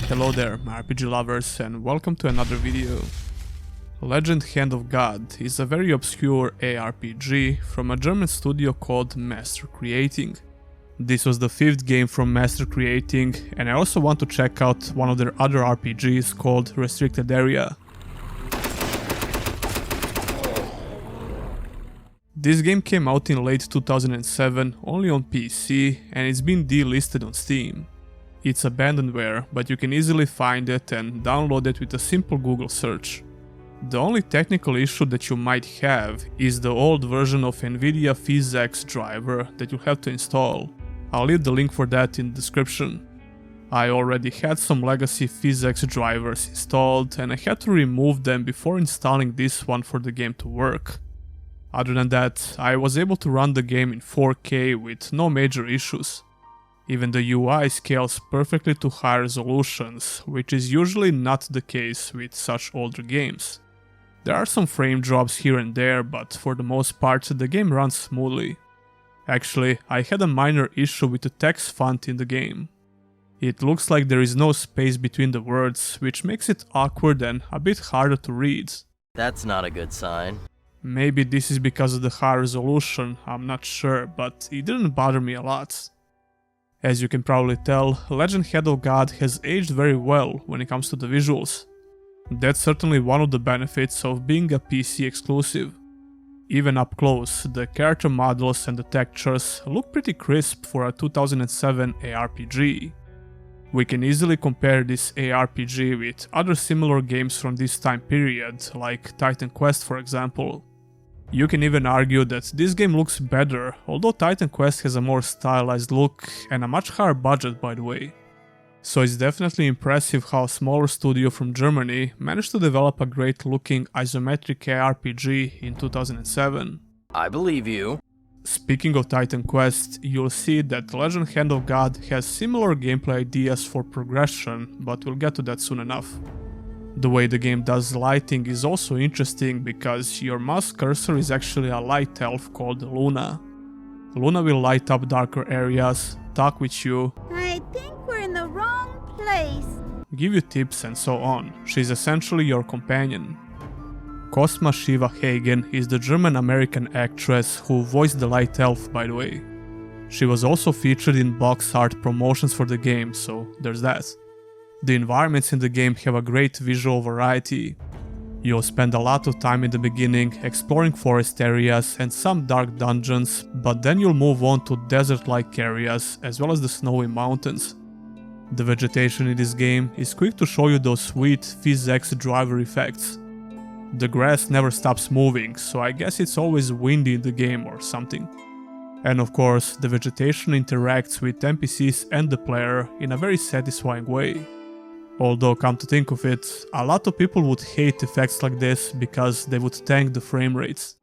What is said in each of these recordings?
Hello there, my RPG lovers, and welcome to another video. Legend Hand of God is a very obscure aRPG from a German studio called Master Creating. This was the 5th game from Master Creating, and I also want to check out one of their other RPGs called Restricted Area. This game came out in late 2007 only on PC, and it's been delisted on Steam. It's abandonware, but you can easily find it and download it with a simple Google search. The only technical issue that you might have is the old version of NVIDIA PhysX driver that you'll have to install. I'll leave the link for that in the description. I already had some legacy PhysX drivers installed and I had to remove them before installing this one for the game to work. Other than that, I was able to run the game in 4K with no major issues. Even the UI scales perfectly to high resolutions, which is usually not the case with such older games. There are some frame drops here and there, but for the most part the game runs smoothly. Actually, I had a minor issue with the text font in the game. It looks like there is no space between the words, which makes it awkward and a bit harder to read. That's not a good sign. Maybe this is because of the high resolution, I'm not sure, but it didn't bother me a lot. As you can probably tell, Legend Hand of God has aged very well when it comes to the visuals. That's certainly one of the benefits of being a PC exclusive. Even up close, the character models and the textures look pretty crisp for a 2007 aRPG. We can easily compare this aRPG with other similar games from this time period, like Titan Quest for example. You can even argue that this game looks better, although Titan Quest has a more stylized look and a much higher budget by the way. So it's definitely impressive how a smaller studio from Germany managed to develop a great looking isometric aRPG in 2007. I believe you. Speaking of Titan Quest, you'll see that Legend Hand of God has similar gameplay ideas for progression, but we'll get to that soon enough. The way the game does lighting is also interesting because your mouse cursor is actually a light elf called Luna. Luna will light up darker areas, talk with you, I think we're in the wrong place. give you tips and so on. She's essentially your companion. Cosma Shiva Hagen is the German-American actress who voiced the light elf by the way. She was also featured in box art promotions for the game, so there's that. The environments in the game have a great visual variety. You'll spend a lot of time in the beginning exploring forest areas and some dark dungeons, but then you'll move on to desert-like areas as well as the snowy mountains. The vegetation in this game is quick to show you those sweet PhysX driver effects. The grass never stops moving, so I guess it's always windy in the game or something. And of course, the vegetation interacts with NPCs and the player in a very satisfying way. Although, come to think of it, a lot of people would hate effects like this because they would tank the frame rates.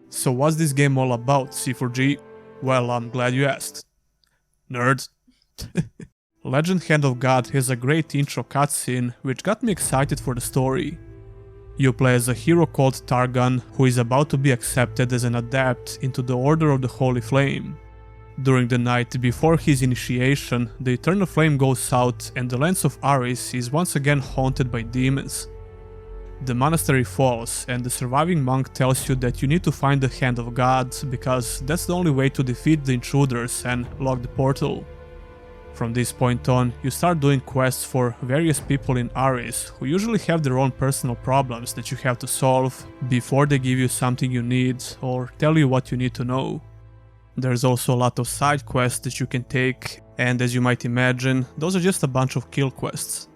So what's this game all about, C4G? Well, I'm glad you asked. Nerd. Legend Hand of God has a great intro cutscene which got me excited for the story. You play as a hero called Targan, who is about to be accepted as an adept into the Order of the Holy Flame. During the night before his initiation, the Eternal Flame goes out and the lands of Aris is once again haunted by demons. The monastery falls and the surviving monk tells you that you need to find the Hand of God because that's the only way to defeat the intruders and lock the portal. From this point on, you start doing quests for various people in Aris who usually have their own personal problems that you have to solve before they give you something you need or tell you what you need to know. There's also a lot of side quests that you can take, and as you might imagine, those are just a bunch of kill quests.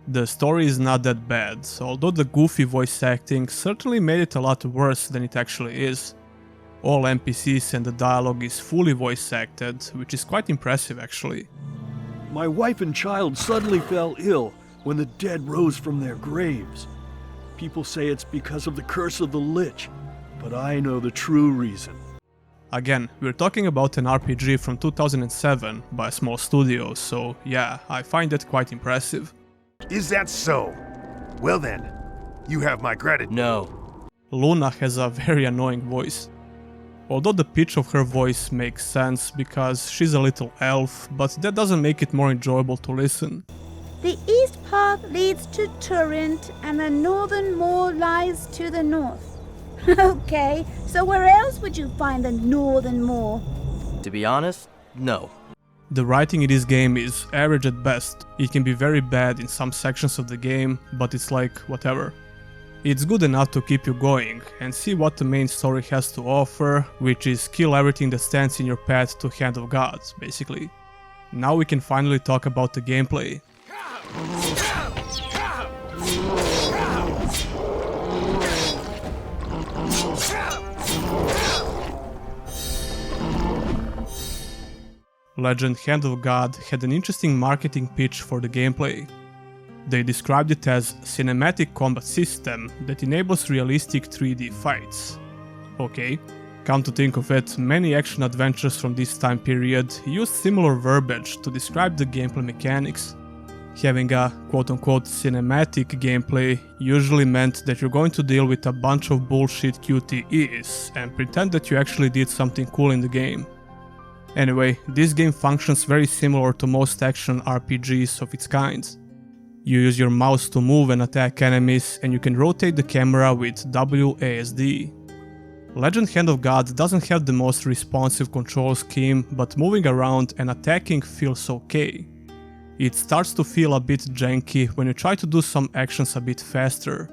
The story is not that bad, although the goofy voice acting certainly made it a lot worse than it actually is. All NPCs and the dialogue is fully voice acted, which is quite impressive actually. My wife and child suddenly fell ill when the dead rose from their graves. People say it's because of the curse of the Lich, but I know the true reason. Again, we're talking about an RPG from 2007 by a small studio, so yeah, I find that quite impressive. Is that so? Well then, you have my gratitude. No. Luna has a very annoying voice. Although the pitch of her voice makes sense because she's a little elf, but that doesn't make it more enjoyable to listen. The east path leads to Turint, and the northern moor lies to the north. Okay, so where else would you find the northern moor? To be honest, no. The writing in this game is average at best. It can be very bad in some sections of the game, but it's like, whatever. It's good enough to keep you going and see what the main story has to offer, which is kill everything that stands in your path to Hand of God, basically. Now we can finally talk about the gameplay. Legend Hand of God had an interesting marketing pitch for the gameplay. They described it as cinematic combat system that enables realistic 3D fights. Okay, come to think of it, many action adventures from this time period used similar verbiage to describe the gameplay mechanics. Having a quote-unquote cinematic gameplay usually meant that you're going to deal with a bunch of bullshit QTEs and pretend that you actually did something cool in the game. Anyway, this game functions very similar to most action RPGs of its kind. You use your mouse to move and attack enemies, and you can rotate the camera with WASD. Legend Hand of God doesn't have the most responsive control scheme, but moving around and attacking feels okay. It starts to feel a bit janky when you try to do some actions a bit faster.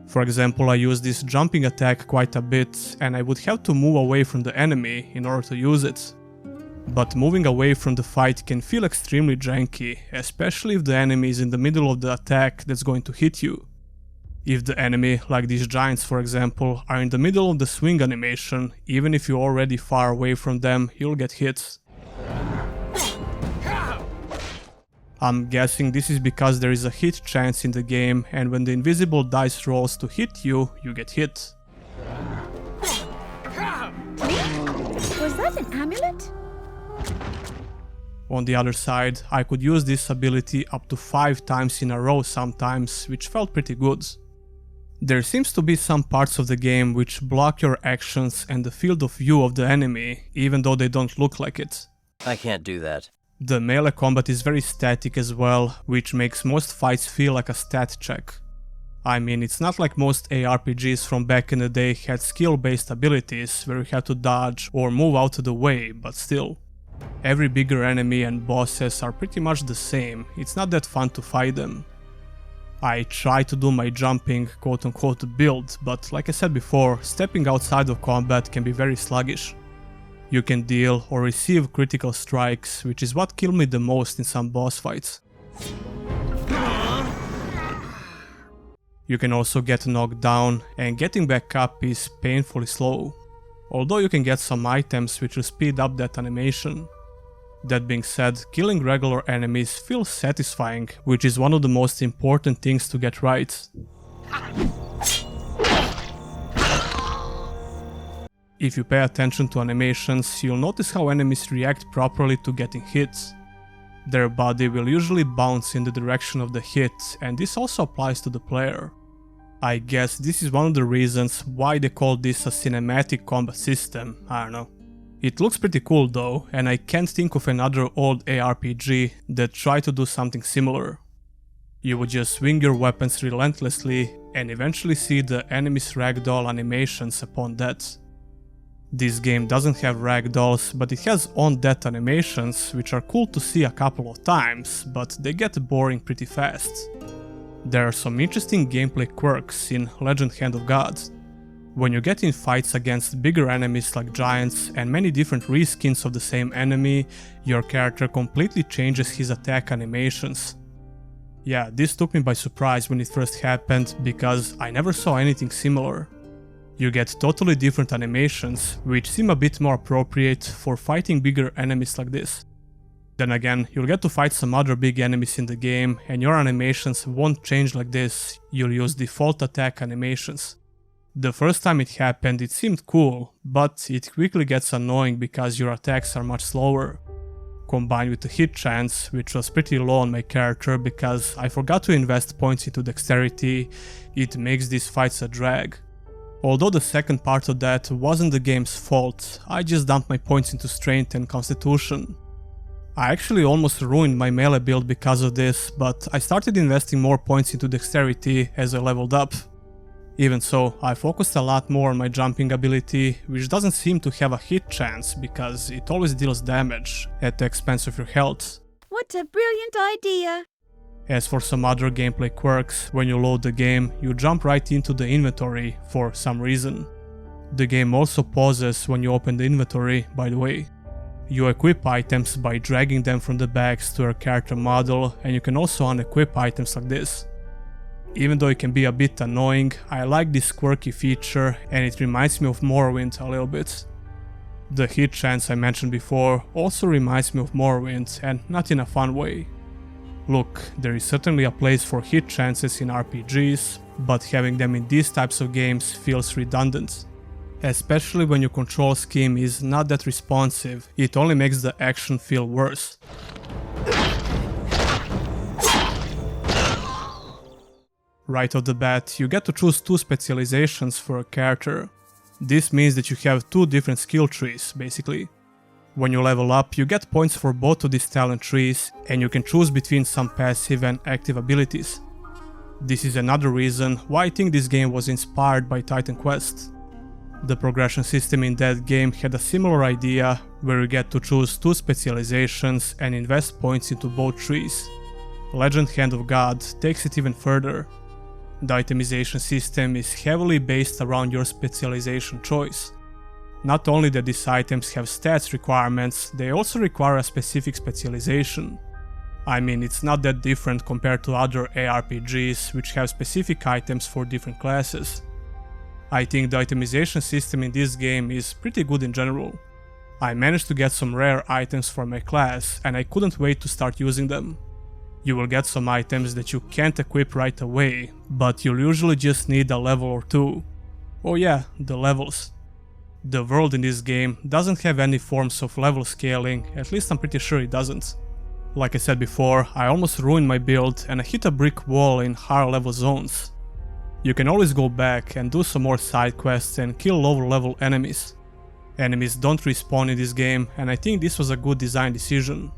For example, I use this jumping attack quite a bit, and I would have to move away from the enemy in order to use it. But moving away from the fight can feel extremely janky, especially if the enemy is in the middle of the attack that's going to hit you. If the enemy, like these giants for example, are in the middle of the swing animation, even if you're already far away from them, you'll get hit. I'm guessing this is because there is a hit chance in the game, and when the invisible dice rolls to hit you, you get hit. Was that an amulet? On the other side, I could use this ability up to 5 times in a row sometimes, which felt pretty good. There seems to be some parts of the game which block your actions and the field of view of the enemy, even though they don't look like it. I can't do that. The melee combat is very static as well, which makes most fights feel like a stat check. I mean, it's not like most aRPGs from back in the day had skill-based abilities where you had to dodge or move out of the way, but still. Every bigger enemy and bosses are pretty much the same, it's not that fun to fight them. I try to do my jumping quote-unquote build, but like I said before, stepping outside of combat can be very sluggish. You can deal or receive critical strikes, which is what killed me the most in some boss fights. You can also get knocked down, and getting back up is painfully slow. Although you can get some items which will speed up that animation. That being said, killing regular enemies feels satisfying, which is one of the most important things to get right. If you pay attention to animations, you'll notice how enemies react properly to getting hit. Their body will usually bounce in the direction of the hit, and this also applies to the player. I guess this is one of the reasons why they call this a cinematic combat system, I don't know. It looks pretty cool though, and I can't think of another old aRPG that tried to do something similar. You would just swing your weapons relentlessly and eventually see the enemy's ragdoll animations upon death. This game doesn't have ragdolls, but it has on-death animations, which are cool to see a couple of times, but they get boring pretty fast. There are some interesting gameplay quirks in Legend Hand of God. When you get in fights against bigger enemies like giants and many different reskins of the same enemy, your character completely changes his attack animations. Yeah, this took me by surprise when it first happened, because I never saw anything similar. You get totally different animations, which seem a bit more appropriate for fighting bigger enemies like this. Then again, you'll get to fight some other big enemies in the game, and your animations won't change like this, you'll use default attack animations. The first time it happened it seemed cool, but it quickly gets annoying because your attacks are much slower. Combined with the hit chance, which was pretty low on my character because I forgot to invest points into dexterity, it makes these fights a drag. Although the second part of that wasn't the game's fault, I just dumped my points into strength and constitution. I actually almost ruined my melee build because of this, but I started investing more points into dexterity as I leveled up. Even so, I focused a lot more on my jumping ability, which doesn't seem to have a hit chance because it always deals damage at the expense of your health. What a brilliant idea! As for some other gameplay quirks, when you load the game, you jump right into the inventory for some reason. The game also pauses when you open the inventory, by the way. You equip items by dragging them from the bags to your character model, and you can also unequip items like this. Even though it can be a bit annoying, I like this quirky feature and it reminds me of Morrowind a little bit. The hit chance I mentioned before also reminds me of Morrowind, and not in a fun way. Look, there is certainly a place for hit chances in RPGs, but having them in these types of games feels redundant. Especially when your control scheme is not that responsive, it only makes the action feel worse. Right off the bat, you get to choose 2 specializations for a character. This means that you have 2 different skill trees, basically. When you level up, you get points for both of these talent trees, and you can choose between some passive and active abilities. This is another reason why I think this game was inspired by Titan Quest. The progression system in that game had a similar idea, where you get to choose 2 specializations and invest points into both trees. Legend Hand of God takes it even further. The itemization system is heavily based around your specialization choice. Not only that these items have stats requirements, they also require a specific specialization. I mean, it's not that different compared to other aRPGs, which have specific items for different classes. I think the itemization system in this game is pretty good in general. I managed to get some rare items for my class, and I couldn't wait to start using them. You will get some items that you can't equip right away, but you'll usually just need a level or 2. Oh yeah, the levels. The world in this game doesn't have any forms of level scaling, at least I'm pretty sure it doesn't. Like I said before, I almost ruined my build and I hit a brick wall in higher level zones. You can always go back and do some more side quests and kill lower level enemies. Enemies don't respawn in this game, and I think this was a good design decision.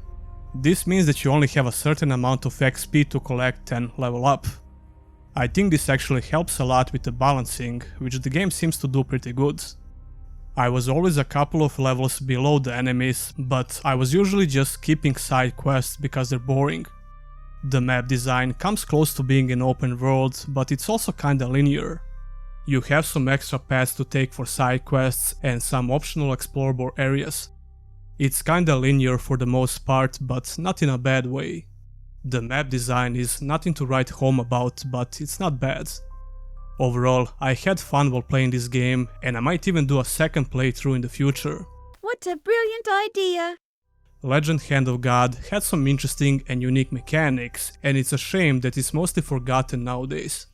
This means that you only have a certain amount of XP to collect and level up. I think this actually helps a lot with the balancing, which the game seems to do pretty good. I was always a couple of levels below the enemies, but I was usually just skipping side quests because they're boring. The map design comes close to being an open world, but it's also kinda linear. You have some extra paths to take for side quests and some optional explorable areas. It's kinda linear for the most part, but not in a bad way. The map design is nothing to write home about, but it's not bad. Overall, I had fun while playing this game, and I might even do a second playthrough in the future. What a brilliant idea! Legend Hand of God had some interesting and unique mechanics, and it's a shame that it's mostly forgotten nowadays.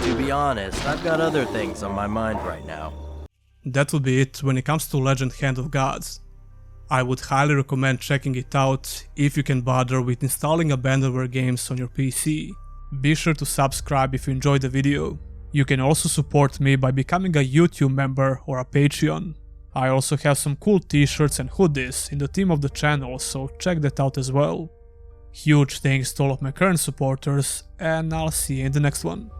To be honest, I've got other things on my mind right now. That would be it when it comes to Legend Hand of Gods. I would highly recommend checking it out if you can bother with installing Abandonware games on your PC. Be sure to subscribe if you enjoyed the video. You can also support me by becoming a YouTube member or a Patreon. I also have some cool t-shirts and hoodies in the theme of the channel, so check that out as well. Huge thanks to all of my current supporters, and I'll see you in the next one.